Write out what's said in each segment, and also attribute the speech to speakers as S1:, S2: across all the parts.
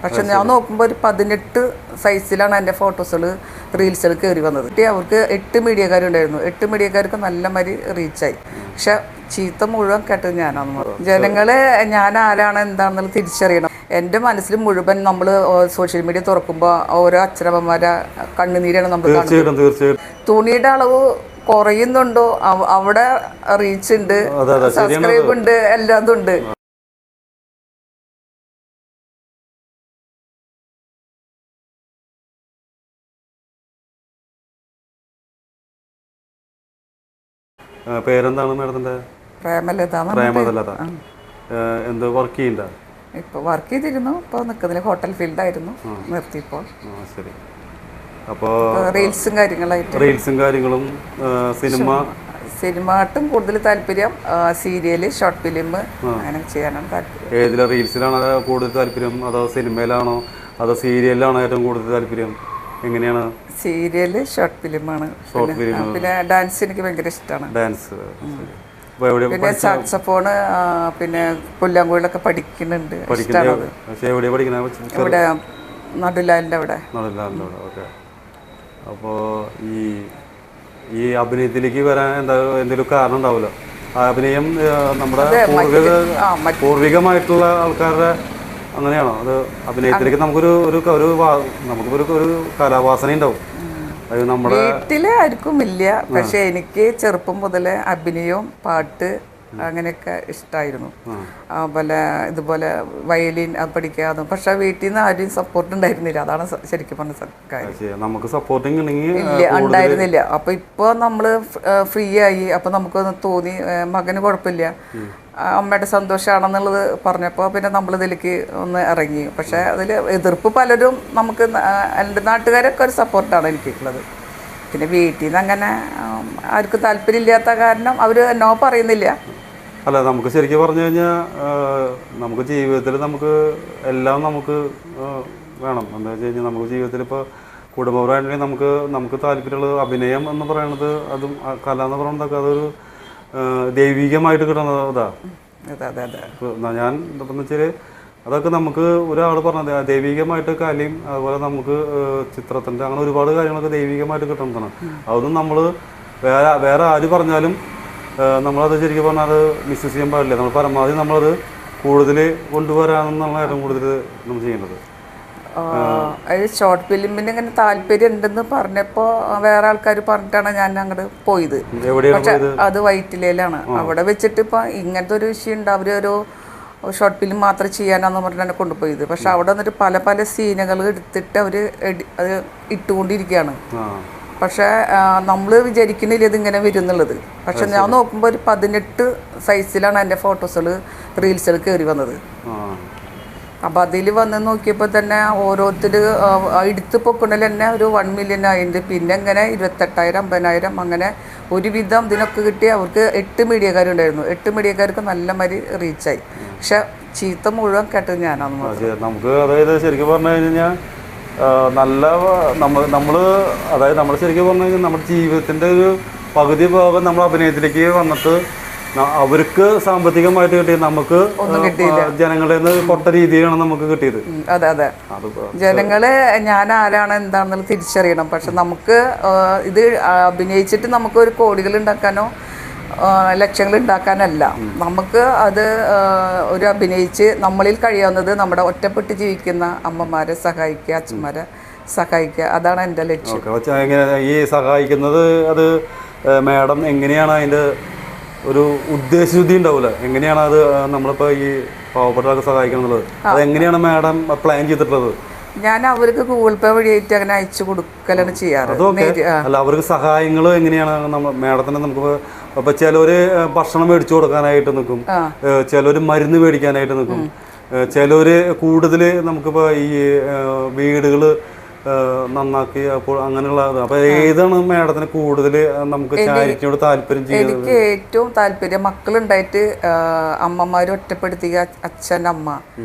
S1: പക്ഷെ ഞാൻ നോക്കുമ്പോൾ ഒരു 18 സൈസിലാണ് എൻ്റെ ഫോട്ടോസുകൾ റീൽസിൽ കയറി വന്നത്. അവർക്ക് 8 മീഡിയക്കാരുണ്ടായിരുന്നു. 8 മീഡിയക്കാർക്ക് നല്ല മാതിരി റീച്ചായി. പക്ഷെ ചീത്ത മുഴുവൻ കേട്ടത് ഞാനാണെന്ന് പറഞ്ഞു. ജനങ്ങളെ ഞാൻ ആരാണ് എന്താണെന്നുള്ളത് തിരിച്ചറിയണം. എൻ്റെ മനസ്സിൽ മുഴുവൻ നമ്മൾ സോഷ്യൽ മീഡിയ തുറക്കുമ്പോൾ ഓരോ അച്ഛനമ്മമാരെ കണ്ണുനീരാണ് നമ്മൾ കാണുന്നത്. തുണിയുടെ അളവ് കുറയുന്നുണ്ടോ, അവിടെ റീച്ച് ഉണ്ട്, സബ്സ്ക്രൈബ് ഉണ്ട്, എല്ലാം ഉണ്ട്.
S2: പേരെന്താണ് മാഡത്തിൻ്റെ?
S1: പ്രേമലത.
S2: എന്ത് വർക്ക് ചെയ്യണ്ട?
S1: ഇപ്പോൾ വർക്ക് ചെയ്തിരുന്നു, ഇപ്പോൾ നിൽക്കുന്നില്ല. ഹോട്ടൽ ഫീൽഡായിരുന്നു, നിർത്തിയപ്പോൾ.
S2: ശരി. അപ്പോൾ
S1: റീൽസും
S2: കാര്യങ്ങളും
S1: സിനിമയായിട്ടും കൂടുതൽ താല്പര്യം. സീരിയല്, ഷോർട്ട് ഫിലിം അങ്ങനെ ചെയ്യാനാണ് താല്പര്യം.
S2: ഏതിലെ റീൽസിലാണോ കൂടുതൽ താല്പര്യം, അതോ സിനിമയിലാണോ, അതോ സീരിയലിലാണോ ഏറ്റവും കൂടുതൽ താല്പര്യം? എങ്ങനെയാണ്?
S1: സീരിയല്, ഷോർട്ട് ഫിലിമാണ്. പിന്നെ ഡാൻസ് എനിക്ക് ഭയങ്കര ഇഷ്ടമാണ്.
S2: ഡാൻസ്.
S1: പിന്നെ സാക്സഫോണ്, പിന്നെ പുല്ലാങ്കുഴലൊക്കെ പഠിക്കുന്നുണ്ട്. ഇവിടെ നടുലാലിൻ്റെ അവിടെ.
S2: ഓക്കെ. അപ്പോൾ ഈ അഭിനയത്തിലേക്ക് വരാൻ എന്തെങ്കിലും കാരണം ഉണ്ടാവുമല്ലോ? അഭിനയം നമ്മുടെ പൂർവികമായിട്ടുള്ള ആൾക്കാരുടെ അങ്ങനെയാണോ? അത് അഭിനയത്തിലേക്ക് നമുക്കൊരു കലാവാസന ഉണ്ടാവും. അത് നമ്മുടെ
S1: വീട്ടിലെ ആർക്കും ഇല്ല. പക്ഷെ എനിക്ക് ചെറുപ്പം മുതലേ അഭിനയവും പാട്ട് അങ്ങനെയൊക്കെ ഇഷ്ടമായിരുന്നു. അതുപോലെ ഇതുപോലെ വയലിൻ പഠിക്കാതെ. പക്ഷെ വീട്ടിൽ നിന്ന് ആരും സപ്പോർട്ട് ഉണ്ടായിരുന്നില്ല. അതാണ് ശരിക്കും പറഞ്ഞ കാര്യം.
S2: നമുക്ക് സപ്പോർട്ടിങ്
S1: ഇല്ല, ഉണ്ടായിരുന്നില്ല. അപ്പൊ ഇപ്പൊ നമ്മള് ഫ്രീ ആയി. അപ്പൊ നമുക്കൊന്ന് തോന്നി മകന് കുഴപ്പമില്ല, അമ്മയുടെ സന്തോഷമാണെന്നുള്ളത് പറഞ്ഞപ്പോൾ പിന്നെ നമ്മളിതിലേക്ക് ഒന്ന് ഇറങ്ങി. പക്ഷെ അതിൽ എതിർപ്പ് പലരും നമുക്ക്, എൻ്റെ നാട്ടുകാരൊക്കെ ഒരു സപ്പോർട്ടാണ് എനിക്കുള്ളത്. പിന്നെ വീട്ടിൽ നിന്ന് അങ്ങനെ ആർക്കും താല്പര്യമില്ലാത്ത കാരണം അവർ നോ പറയുന്നില്ല.
S2: അല്ല, നമുക്ക് ശരിക്കും പറഞ്ഞു കഴിഞ്ഞാൽ നമുക്ക് ജീവിതത്തിൽ നമുക്ക് എല്ലാം നമുക്ക് വേണം. എന്താ വെച്ച് കഴിഞ്ഞാൽ നമുക്ക് ജീവിതത്തിൽ ഇപ്പോൾ കുടുംബപരമായിട്ടുണ്ടെങ്കിൽ നമുക്ക് താല്പര്യമുള്ളത് അഭിനയം എന്ന് പറയുന്നത്, അതും കല എന്ന് പറയുന്നതൊക്കെ അതൊരു ദൈവികമായിട്ട് കിട്ടുന്നതാ. ഞാൻ എന്താണെന്ന് വെച്ചാൽ അതൊക്കെ നമുക്ക് ഒരാൾ പറഞ്ഞത് ദൈവികമായിട്ട് കലയും അതുപോലെ നമുക്ക് ചിത്രത്തിൻ്റെ അങ്ങനെ ഒരുപാട് കാര്യങ്ങളൊക്കെ ദൈവികമായിട്ട് കിട്ടുന്നതാണ്. അതൊന്നും നമ്മൾ വേറെ ആര് പറഞ്ഞാലും നമ്മളത് ശരിക്കും പറഞ്ഞാൽ അത് മിസ്യൂസ് ചെയ്യാൻ പാടില്ല. നമ്മൾ പരമാവധി നമ്മളത് കൂടുതൽ കൊണ്ടുവരാമെന്നുള്ള ഏറ്റവും കൂടുതൽ നമ്മൾ ചെയ്യേണ്ടത്.
S1: ഷോർട്ട് ഫിലിമിന് ഇങ്ങനെ താല്പര്യം ഉണ്ടെന്ന് പറഞ്ഞപ്പോൾ വേറെ ആൾക്കാർ പറഞ്ഞിട്ടാണ് ഞാൻ അങ്ങോട്ട് പോയത്. പക്ഷെ അത് വൈറ്റിലയിലാണ്. അവിടെ വെച്ചിട്ട് ഇപ്പം ഇങ്ങനത്തെ ഒരു വിഷയം ഉണ്ട്. അവരൊരു ഷോർട്ട് ഫിലിം മാത്രം ചെയ്യാനാന്ന് പറഞ്ഞാണ് കൊണ്ടുപോയത്. പക്ഷെ അവിടെ വന്നിട്ട് പല സീനുകൾ എടുത്തിട്ട് അവർ അത് ഇട്ടുകൊണ്ടിരിക്കുകയാണ്. പക്ഷേ നമ്മൾ വിചാരിക്കുന്നില്ല ഇതിങ്ങനെ വരുന്നുള്ളത്. പക്ഷെ ഞാൻ നോക്കുമ്പോൾ ഒരു 18 സൈസിലാണ് എൻ്റെ ഫോട്ടോസുകൾ റീൽസിൽ കയറി വന്നത്. അപ്പോൾ അതിൽ വന്ന് നോക്കിയപ്പോൾ തന്നെ ഓരോരുത്തർ എടുത്ത് പൊക്കണിൽ തന്നെ ഒരു 1 മില്യൺ ആയിട്ടുണ്ട്. പിന്നെ ഇങ്ങനെ 28,000, 50,000 അങ്ങനെ ഒരുവിധം ഇതിനൊക്കെ കിട്ടി. അവർക്ക് 8 മീഡിയക്കാരുണ്ടായിരുന്നു. 8 മീഡിയക്കാർക്ക് നല്ല മാതിരി റീച്ചായി. പക്ഷെ ചീത്ത മുഴുവൻ കേട്ടത് ഞാനാണെന്ന് പറഞ്ഞു.
S2: നമുക്ക് അതായത് ശരിക്കും പറഞ്ഞു കഴിഞ്ഞാൽ അതായത് നമ്മൾ ശരിക്കും പറഞ്ഞു കഴിഞ്ഞാൽ നമ്മുടെ ജീവിതത്തിൻ്റെ ഒരു പകുതി ഭാഗം നമ്മൾ അഭിനയത്തിലേക്ക് വന്നിട്ട് അവർക്ക് സാമ്പത്തികമായിട്ട് കിട്ടിയത് നമുക്ക് ജനങ്ങളിൽ നിന്ന് പൊട്ട രീതിയിലാണ് നമുക്ക് കിട്ടിയത്.
S1: അതെ. ജനങ്ങളെ ഞാൻ ആരാണ് എന്താണെന്നുള്ളത് തിരിച്ചറിയണം. പക്ഷെ നമുക്ക് ഇത് അഭിനയിച്ചിട്ട് നമുക്ക് ഒരു കോടികൾ ഉണ്ടാക്കാനോ ലക്ഷങ്ങൾ ഉണ്ടാക്കാനല്ല. നമുക്ക് അത് ഒരു അഭിനയിച്ച് നമ്മളിൽ കഴിയാവുന്നത് നമ്മുടെ ഒറ്റപ്പെട്ട് ജീവിക്കുന്ന അമ്മമാരെ സഹായിക്കുക, അച്ഛന്മാരെ സഹായിക്കുക. അതാണ് എൻ്റെ ലക്ഷ്യം.
S2: ഈ സഹായിക്കുന്നത് അത് മാഡം എങ്ങനെയാണ് അതിൻ്റെ ഒരു ഉദ്ദേശശുദ്ധി ഉണ്ടാവില്ല? എങ്ങനെയാണ് അത് നമ്മളിപ്പോൾ ഈ പാവപ്പെട്ടവർക്ക് സഹായിക്കണം എന്നുള്ളത് അത് എങ്ങനെയാണ് മാഡം പ്ലാൻ ചെയ്തിട്ടുള്ളത്?
S1: ഞാൻ അവർക്ക് ഗൂഗിൾ പേ വഴിയായിട്ട് അങ്ങനെ അയച്ചു കൊടുക്കലാണ് ചെയ്യാറ്.
S2: അല്ല, അവർക്ക് സഹായങ്ങൾ എങ്ങനെയാണ് മാഡത്തിന്? നമുക്ക് ഇപ്പം ചിലർ ഭക്ഷണം മേടിച്ചു കൊടുക്കാനായിട്ട് നിൽക്കും, ചിലർ മരുന്ന് മേടിക്കാനായിട്ട് നിൽക്കും, ചിലർ കൂടുതൽ നമുക്കിപ്പോൾ ഈ വീടുകൾ നന്നാക്കി അപ്പോൾ അങ്ങനെയുള്ള. അപ്പോൾ ഏതാണ് മാഡത്തിന് കൂടുതൽ നമുക്ക് ചാരിറ്റിയോട് താല്പര്യം ചെയ്യുന്നത്?
S1: എനിക്ക് ഏറ്റവും താല്പര്യം മക്കളുണ്ടായിട്ട് അമ്മമാർ ഒറ്റപ്പെടുത്തിയ അച്ഛൻ, അമ്മ,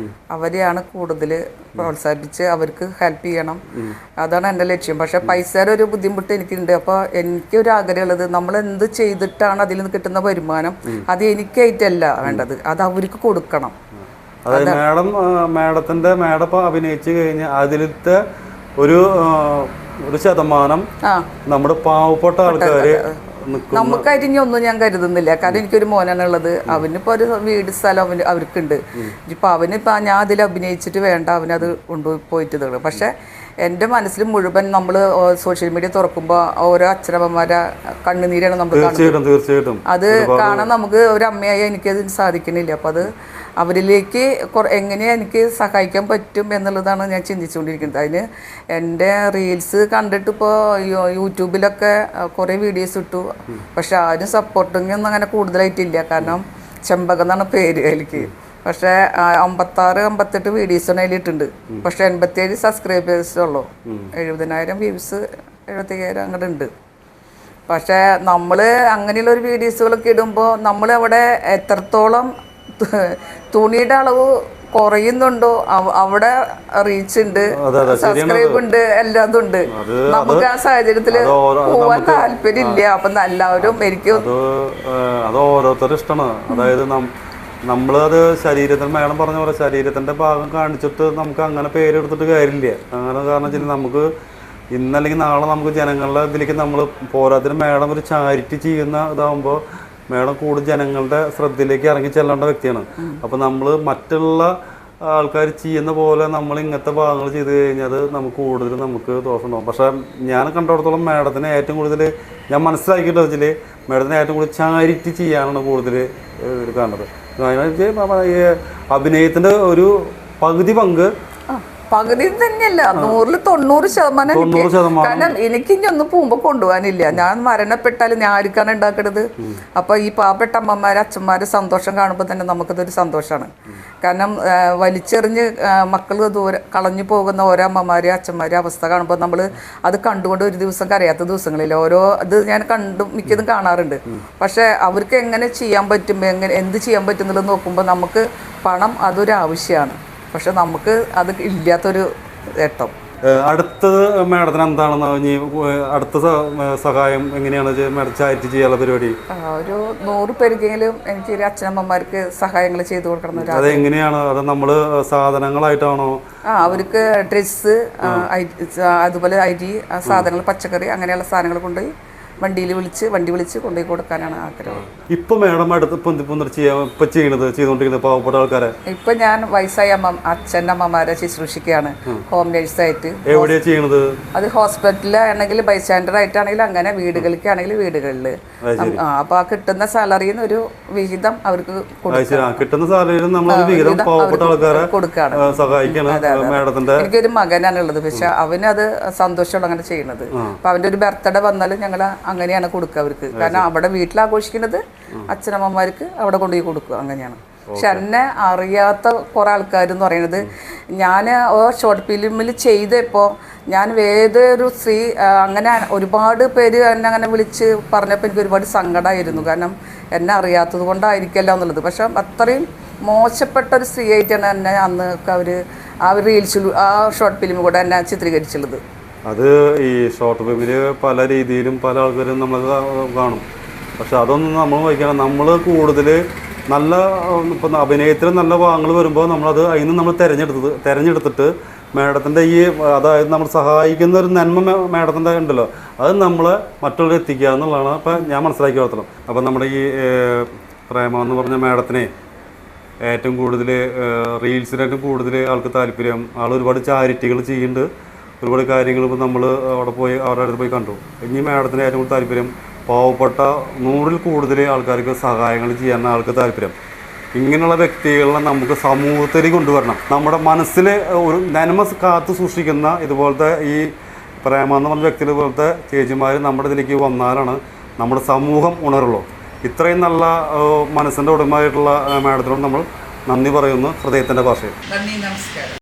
S1: അവരെയാണ് കൂടുതൽ പ്രോത്സാഹിപ്പിച്ച് അവർക്ക് ഹെൽപ്പ് ചെയ്യണം. അതാണ് എൻ്റെ ലക്ഷ്യം. പക്ഷെ പൈസയുടെ ഒരു ബുദ്ധിമുട്ട് എനിക്കുണ്ട്. അപ്പോൾ എനിക്കൊരു ആഗ്രഹമുള്ളത്, നമ്മൾ എന്ത് ചെയ്തിട്ടാണ് അതിൽ നിന്ന് കിട്ടുന്ന വരുമാനം അത് എനിക്കായിട്ടല്ല വേണ്ടത്, അത് അവർക്ക് കൊടുക്കണം.
S2: അതായത് മാഡം ഇപ്പൊ അഭിനയിച്ചു കഴിഞ്ഞാൽ അതിലത്തെ ഒരു ശതമാനം നമ്മുടെ പാവപ്പെട്ട ആൾക്കാര്
S1: നമുക്കായിട്ട് ഇനി ഒന്നും ഞാൻ കരുതുന്നില്ല. കാരണം എനിക്കൊരു മോനാണുള്ളത്. അവനിപ്പോ ഒരു വീട് സ്ഥലം അവർക്കുണ്ട്. ഇപ്പൊ അവനിപ്പോ ഞാൻ അതിൽ അഭിനയിച്ചിട്ട് വേണ്ട, അവനത് കൊണ്ടുപോയിട്ട് ഇതാണ്. പക്ഷെ എൻ്റെ മനസ്സിൽ മുഴുവൻ നമ്മൾ സോഷ്യൽ മീഡിയ തുറക്കുമ്പോൾ ഓരോ അച്ഛനമ്മമാരെ കണ്ണുനീരാണ് നമ്മൾ കാണുന്നത്. അത് കാണാൻ നമുക്ക് ഒരു അമ്മയായി എനിക്കത് സാധിക്കണില്ല. അപ്പം അത് അവരിലേക്ക് എങ്ങനെ എനിക്ക് സഹായിക്കാൻ പറ്റും എന്നുള്ളതാണ് ഞാൻ ചിന്തിച്ചുകൊണ്ടിരിക്കുന്നത്. അതിന് എൻ്റെ റീൽസ് കണ്ടിട്ട് ഇപ്പോൾ യൂട്യൂബിലൊക്കെ കുറേ വീഡിയോസ് ഇട്ടു. പക്ഷെ ആരും സപ്പോർട്ടിങ് ഒന്നും അങ്ങനെ കൂടുതലായിട്ടില്ല. കാരണം ചെമ്പകം എന്നാണ് പേര് എനിക്ക്. പക്ഷേ 56-58 വീഡിയോസാണ് അതിലിട്ടുണ്ട്. പക്ഷെ 87 സബ്സ്ക്രൈബേഴ്സ് ഉള്ളൂ. 70,000 വ്യൂസ് 75,000 അങ്ങോട്ട് ഉണ്ട്. പക്ഷേ നമ്മൾ അങ്ങനെയുള്ള ഒരു വീഡിയോസുകളൊക്കെ ഇടുമ്പോൾ നമ്മൾ അവിടെ എത്രത്തോളം തുണിയുടെ അളവ് കുറയുന്നുണ്ടോ അവിടെ റീച്ച് ഉണ്ട്, സബ്സ്ക്രൈബ് ഉണ്ട്, എല്ലാം ഉണ്ട്. നമുക്ക് ആ സാഹചര്യത്തിൽ പോവാൻ താല്പര്യം ഇല്ല. അപ്പം എല്ലാവരും എനിക്ക്
S2: അത് ഓരോരുത്തരുടെ ഇഷ്ടമാണ്. അതായത് നമ്മളത് ശരീരത്തിന് മേഡം പറഞ്ഞ പോലെ ശരീരത്തിൻ്റെ ഭാഗം കാണിച്ചിട്ട് നമുക്ക് അങ്ങനെ പേരെടുത്തിട്ട് കാര്യമില്ല. അങ്ങനെ കാരണം വെച്ചാൽ നമുക്ക് ഇന്നല്ലെങ്കിൽ നാളെ നമുക്ക് ജനങ്ങളുടെ ഇതിലേക്ക് നമ്മൾ പോരാത്തിന് മേഡം ഒരു ചാരിറ്റി ചെയ്യുന്ന ഇതാകുമ്പോൾ മേഡം കൂടുതൽ ജനങ്ങളുടെ ശ്രദ്ധയിലേക്ക് ഇറങ്ങി ചെല്ലേണ്ട വ്യക്തിയാണ്. അപ്പോൾ നമ്മൾ മറ്റുള്ള ആൾക്കാർ ചെയ്യുന്ന പോലെ നമ്മൾ ഇങ്ങനത്തെ ഭാഗങ്ങൾ ചെയ്ത് കഴിഞ്ഞാൽ നമുക്ക് കൂടുതൽ നമുക്ക് ദോഷമുണ്ടാകും. പക്ഷേ ഞാൻ കണ്ടിടത്തോളം മേഡത്തിന് ഏറ്റവും കൂടുതൽ ഞാൻ മനസ്സിലാക്കിയിട്ട് വെച്ചാൽ മേഡത്തിന് ഏറ്റവും കൂടുതൽ ചാരിറ്റി ചെയ്യാനാണ് കൂടുതൽ കാണുന്നത്. അഭിനയത്തിന്റെ ഒരു പകുതി തന്നെയല്ല, 100-90%. കാരണം എനിക്ക് ഇനി ഒന്നും പോകുമ്പോ കൊണ്ടുപോകാനില്ല. ഞാൻ മരണപ്പെട്ടാലും ഞാൻ ആർക്കാണ് ഉണ്ടാക്കണത്. അപ്പൊ ഈ പാവപ്പെട്ട അമ്മമാരെ അച്ഛന്മാരെ സന്തോഷം കാണുമ്പോൾ തന്നെ നമുക്കതൊരു സന്തോഷമാണ്. കാരണം വലിച്ചെറിഞ്ഞ് മക്കൾ ദൂരെ കളഞ്ഞു പോകുന്ന ഓരോ അമ്മമാരെ അച്ഛന്മാരെ അവസ്ഥ കാണുമ്പോൾ നമ്മൾ അത് കണ്ടുകൊണ്ട് ഒരു ദിവസം കരയാത്ത ദിവസങ്ങളില്ല. ഓരോ ഇത് ഞാൻ മിക്കതും കാണാറുണ്ട്. പക്ഷെ അവർക്ക് എങ്ങനെ ചെയ്യാൻ പറ്റും, എന്ത് ചെയ്യാൻ പറ്റും എന്നുള്ളത് നോക്കുമ്പോൾ നമുക്ക് പണം അതൊരു ആവശ്യമാണ്. പക്ഷെ നമുക്ക് അത് ഇല്ലാത്തൊരു നേട്ടം. അടുത്തത് മേഡത്തിന് എന്താണെന്ന് അടുത്ത സഹായം എങ്ങനെയാണ് മേഡം ചാരിറ്റി ചെയ്യാനുള്ള പരിപാടി?
S1: ഒരു 100 പേർക്കെങ്കിലും എനിക്ക് അച്ഛനമ്മമാർക്ക് സഹായങ്ങൾ ചെയ്തു കൊടുക്കണം.
S2: അത് എങ്ങനെയാണ്? അത് നമ്മള് സാധനങ്ങളായിട്ടാണോ?
S1: അവർക്ക് ഡ്രസ്സ്, അതുപോലെ അരി, സാധനങ്ങൾ, പച്ചക്കറി, അങ്ങനെയുള്ള സാധനങ്ങൾ കൊണ്ടുപോയി വണ്ടി വിളിച്ച് കൊണ്ടുപോയി കൊടുക്കാനാണ് ആഗ്രഹം.
S2: ഇപ്പൊ മേഡം ചെയ്തുകൊണ്ടിരിക്കുന്നത് പാവപ്പെട്ട ആൾക്കാരെ
S1: ഇപ്പൊ ഞാൻ വയസ്സായ അച്ഛനമ്മമാരെ ശുശ്രൂഷിക്കുകയാണ് ഹോം നേഴ്സായിട്ട്.
S2: എവിടെയാ ചെയ്യുന്നത്? അത്
S1: ഹോസ്പിറ്റലിലാണെങ്കിൽ ബൈസ്റ്റാൻഡർ ആയിട്ടാണെങ്കിലും അങ്ങനെ വീടുകളിലേക്കാണെങ്കിലും വീടുകളിൽ. അപ്പൊ ആ കിട്ടുന്ന സാലറിയിൽ ഒരു വിഹിതം അവർക്ക്
S2: കിട്ടുന്ന സാലറിയിൽ കൊടുക്കുകയാണ്.
S1: എനിക്കൊരു മകനാണുള്ളത്. പക്ഷെ അവനത് സന്തോഷമുള്ള അങ്ങനെ ചെയ്യുന്നത്. അപ്പൊ അവന്റെ ഒരു ബർത്ത്ഡേ വന്നാലും ഞങ്ങൾ അങ്ങനെയാണ് കൊടുക്കുക അവർക്ക്. കാരണം അവിടെ വീട്ടിൽ ആഘോഷിക്കുന്നത് അച്ഛനമ്മമാർക്ക് അവിടെ കൊണ്ടുപോയി കൊടുക്കുക, അങ്ങനെയാണ്. പക്ഷെ എന്നെ അറിയാത്ത കുറേ ആൾക്കാരെന്ന് പറയുന്നത്, ഞാൻ ഷോർട്ട് ഫിലിമിൽ ചെയ്തപ്പോൾ ഞാൻ ഏതൊരു സ്ത്രീ അങ്ങനെ ഒരുപാട് പേര് എന്നെ അങ്ങനെ വിളിച്ച് പറഞ്ഞപ്പോൾ എനിക്ക് ഒരുപാട് സങ്കടമായിരുന്നു. കാരണം എന്നെ അറിയാത്തത് കൊണ്ടായിരിക്കല്ലോ എന്നുള്ളത്. പക്ഷെ അത്രയും മോശപ്പെട്ട ഒരു സ്ത്രീ ആയിട്ടാണ് എന്നെ അന്ന് അവർ ആ റീൽസിൽ ആ ഷോർട്ട് ഫിലിം കൂടെ എന്നെ ചിത്രീകരിച്ചുള്ളത്.
S2: അത് ഈ ഷോർട്ട് ഫിലിമില് പല രീതിയിലും പല ആൾക്കാരും നമ്മൾ കാണും. പക്ഷെ അതൊന്നും നമ്മൾ വഹിക്കണം. നമ്മൾ കൂടുതൽ നല്ല ഇപ്പം അഭിനയത്തിൽ നല്ല ഭാഗങ്ങൾ വരുമ്പോൾ നമ്മളത് അതിൽ നിന്ന് നമ്മൾ തിരഞ്ഞെടുത്തിട്ട് മേഡത്തിൻ്റെ ഈ അതായത് നമ്മൾ സഹായിക്കുന്ന ഒരു നന്മ മേഡത്തിൻ്റെ ഉണ്ടല്ലോ, അത് നമ്മൾ മറ്റുള്ളവരെ എത്തിക്കുക എന്നുള്ളതാണ് ഇപ്പം ഞാൻ മനസ്സിലാക്കി വളർത്തണം. അപ്പം നമ്മുടെ ഈ പ്രേമ എന്ന് പറഞ്ഞ മേഡത്തിനെ ഏറ്റവും കൂടുതൽ റീൽസിനായിട്ടും കൂടുതൽ ആൾക്ക് താല്പര്യം. ആൾ ഒരുപാട് ചാരിറ്റികൾ ചെയ്യുന്നുണ്ട്, ഒരുപാട് കാര്യങ്ങൾ ഇപ്പോൾ നമ്മൾ അവിടെ പോയി അവരുടെ അടുത്ത് പോയി കണ്ടു. ഇനി മേഡത്തിന് ഏറ്റവും കൂടുതൽ താല്പര്യം പാവപ്പെട്ട 100-ൽ കൂടുതൽ ആൾക്കാർക്ക് സഹായങ്ങൾ ചെയ്യാനാണ് ആൾക്ക് താല്പര്യം. ഇങ്ങനെയുള്ള വ്യക്തികളെ നമുക്ക് സമൂഹത്തിലേക്ക് കൊണ്ടുവരണം. നമ്മുടെ മനസ്സിൽ ഒരു നന്മ കാത്തു സൂക്ഷിക്കുന്ന ഇതുപോലത്തെ ഈ പ്രേമ എന്ന് പറഞ്ഞ വ്യക്തികളെ പോലത്തെ ചേച്ചിമാർ നമ്മുടെ ഇതിലേക്ക് വന്നാലാണ് നമ്മുടെ സമൂഹം ഉണരുള്ളൂ. ഇത്രയും നല്ല മനസ്സിൻ്റെ ഉടമയായിട്ടുള്ള മേഡത്തിനോട് നമ്മൾ നന്ദി പറയുന്നു ഹൃദയത്തിൻ്റെ ഭാഷയിൽ.
S1: നന്ദി, നമസ്കാരം.